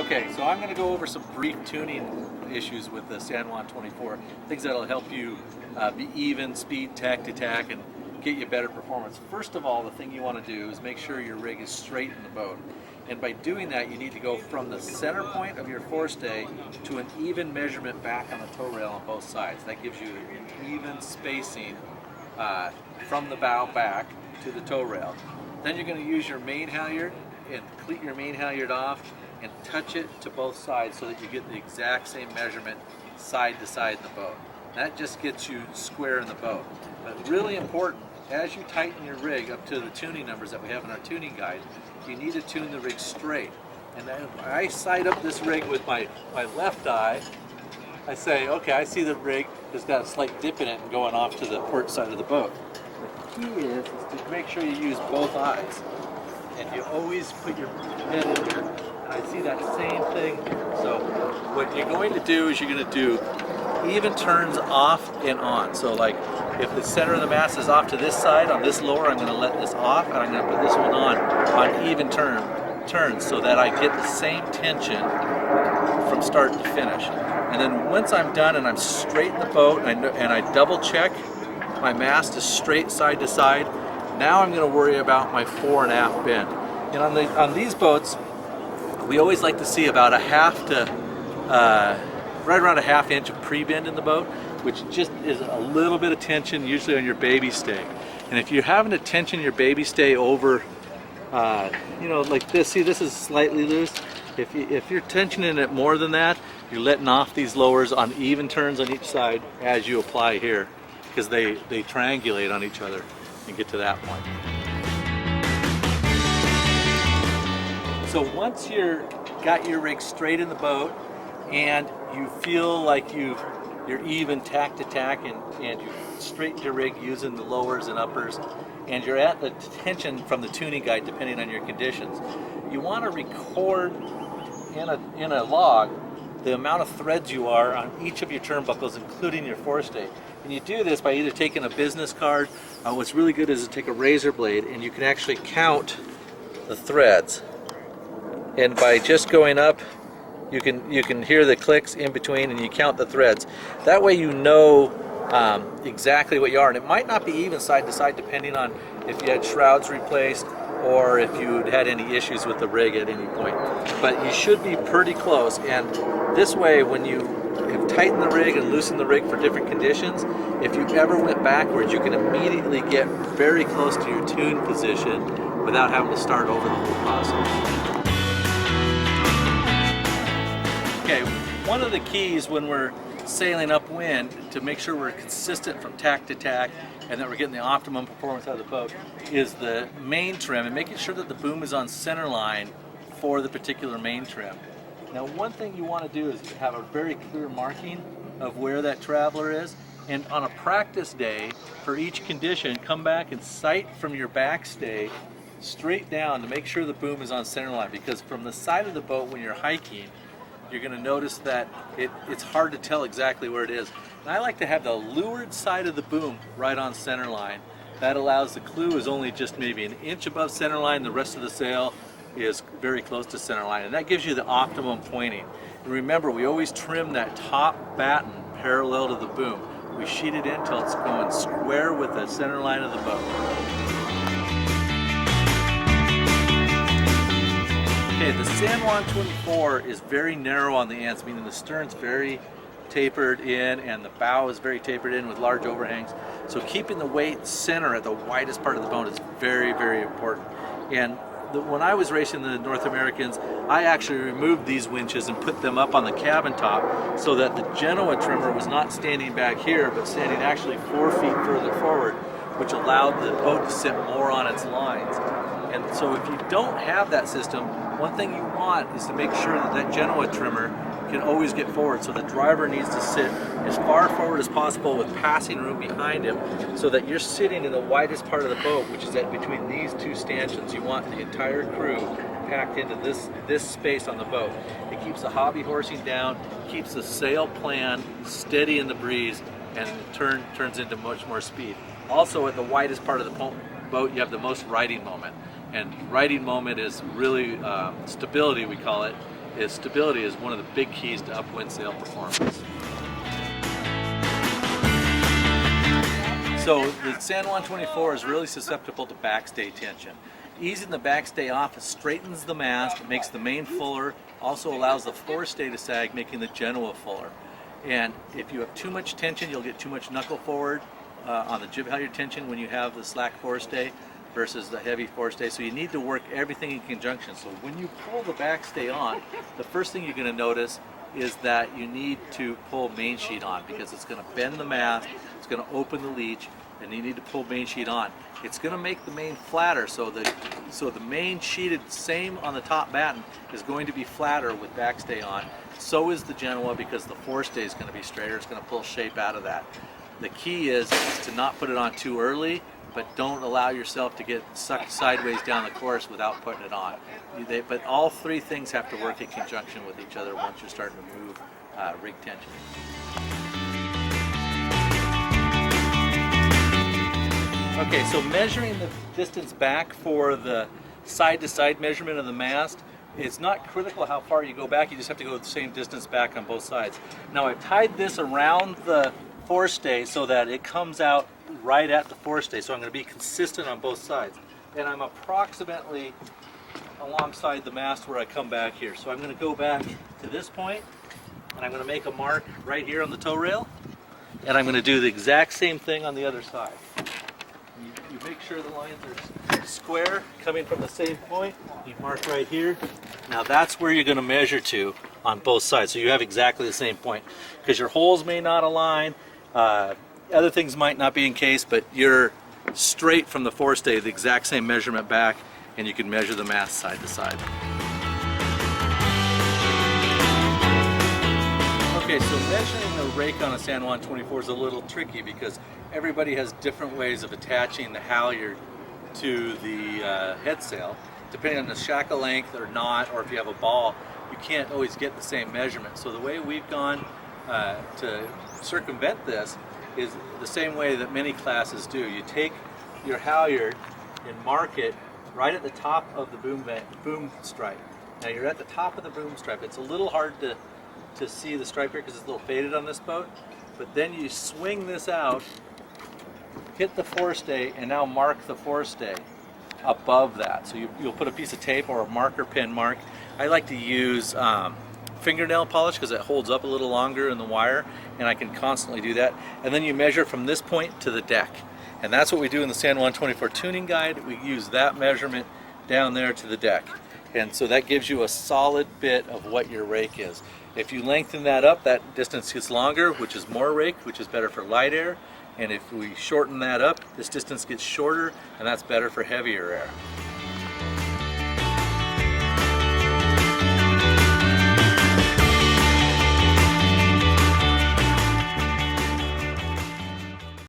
Okay, so I'm going to go over some brief tuning issues with the San Juan 24, things that will help you be even, speed, tack to tack, and get you better performance. First of all, the thing you want to do is make sure your rig is straight in the boat. And by doing that, you need to go from the center point of your forestay to an even measurement back on the tow rail on both sides. That gives you an even spacing from the bow back to the tow rail. Then you're going to use your main halyard and cleat your main halyard off and touch it to both sides so that you get the exact same measurement side to side in the boat. That just gets you square in the boat. But really important, as you tighten your rig up to the tuning numbers that we have in our tuning guide, you need to tune the rig straight. And then I sight up this rig with my left eye. I say, okay, I see the rig has got a slight dip in it and going off to the port side of the boat. The key is to make sure you use both eyes. And you always put your head in here. And I see that same thing. So what you're going to do is you're going to do even turns off and on. So like if the center of the mast is off to this side, on this lower, I'm going to let this off and I'm going to put this one on even turns so that I get the same tension from start to finish. And then once I'm done and I'm straight in the boat and I double check my mast is straight side to side, now I'm going to worry about my fore and aft bend. And on these boats, we always like to see about a half to right around a half inch of pre-bend in the boat, which just is a little bit of tension usually on your baby stay. And if you're having to tension your baby stay over, you know, like this, see this is slightly loose. If you're tensioning it more than that, you're letting off these lowers on even turns on each side as you apply here, because they triangulate on each other and get to that point. So once you're got your rig straight in the boat and you feel like you're even tack to tack and you straighten your rig using the lowers and uppers and you're at the tension from the tuning guide depending on your conditions, you want to record in a log the amount of threads you are on each of your turnbuckles, including your forestay. And you do this by either taking a business card, what's really good is to take a razor blade and you can actually count the threads. And by just going up, you can hear the clicks in between and you count the threads. That way you know exactly what you are. And it might not be even side to side depending on if you had shrouds replaced or if you had any issues with the rig at any point. But you should be pretty close. And this way, when you have tightened the rig and loosened the rig for different conditions, if you ever went backwards, you can immediately get very close to your tune position without having to start over the whole process. Okay, one of the keys when we're sailing upwind to make sure we're consistent from tack to tack and that we're getting the optimum performance out of the boat is the main trim and making sure that the boom is on center line for the particular main trim. Now one thing you want to do is have a very clear marking of where that traveler is, and on a practice day for each condition come back and sight from your backstay straight down to make sure the boom is on center line, because from the side of the boat when you're hiking you're going to notice that it's hard to tell exactly where it is. And I like to have the leeward side of the boom right on center line. That allows the clew is only just maybe an inch above center line, the rest of the sail is very close to center line, and that gives you the optimum pointing. And remember, we always trim that top batten parallel to the boom. We sheet it in until it's going square with the center line of the boat. Okay, the San Juan 24 is very narrow on the ends, meaning the stern's very tapered in and the bow is very tapered in with large overhangs. So keeping the weight center at the widest part of the boat is very, very important. And when I was racing the North Americans, I actually removed these winches and put them up on the cabin top so that the Genoa trimmer was not standing back here, but standing actually 4 feet further forward, which allowed the boat to sit more on its lines. And so if you don't have that system, one thing you want is to make sure that that Genoa trimmer can always get forward. So the driver needs to sit as far forward as possible with passing room behind him so that you're sitting in the widest part of the boat, which is at between these two stanchions. You want the entire crew packed into this space on the boat. It keeps the hobby horsing down, keeps the sail plan steady in the breeze, and the turns into much more speed. Also at the widest part of the boat, you have the most riding moment. And riding moment is really stability, we call it. is stability is one of the big keys to upwind sail performance. So the San Juan 24 is really susceptible to backstay tension. Easing the backstay off, it straightens the mast, it makes the main fuller, also allows the forestay to sag, making the Genoa fuller. And if you have too much tension, you'll get too much knuckle forward on the jib halyard tension when you have the slack forestay versus the heavy forestay. So you need to work everything in conjunction. So when you pull the backstay on, the first thing you're going to notice is that you need to pull Mainsheet on, because it's going to bend the mast, it's going to open the leech, and you need to pull Mainsheet on. It's going to make the main flatter, so the main sheeted, same on the top batten, is going to be flatter with backstay on. So is the Genoa, because the forestay is going to be straighter. It's going to pull shape out of that. The key is to not put it on too early, but don't allow yourself to get sucked sideways down the course without putting it on. But all three things have to work in conjunction with each other once you're starting to move rig tension. Okay, so measuring the distance back for the side-to-side measurement of the mast, it's not critical how far you go back, you just have to go the same distance back on both sides. Now I've tied this around the forestay so that it comes out right at the forestay, so I'm going to be consistent on both sides. And I'm approximately alongside the mast where I come back here. So I'm going to go back to this point, and I'm going to make a mark right here on the tow rail, and I'm going to do the exact same thing on the other side. You make sure the lines are square, coming from the same point. You mark right here. Now that's where you're going to measure to on both sides, so you have exactly the same point, because your holes may not align, other things might not be in case, but you're straight from the forestay, the exact same measurement back, and you can measure the mast side to side. Okay, so measuring the rake on a San Juan 24 is a little tricky, because everybody has different ways of attaching the halyard to the head sail. Depending on the shackle length or not, or if you have a ball, you can't always get the same measurement. So the way we've gone to circumvent this is the same way that many classes do. You take your halyard and mark it right at the top of the boom stripe. Now you're at the top of the boom stripe. It's a little hard to see the stripe here because it's a little faded on this boat, but then you swing this out, hit the forestay, and now mark the forestay above that. So you'll put a piece of tape or a marker pen mark. I like to use fingernail polish because it holds up a little longer in the wire, and I can constantly do that. And then you measure from this point to the deck. And that's what we do in the San Juan 24 tuning guide. We use that measurement down there to the deck. And so that gives you a solid bit of what your rake is. If you lengthen that up, that distance gets longer, which is more rake, which is better for light air. And if we shorten that up, this distance gets shorter, and that's better for heavier air.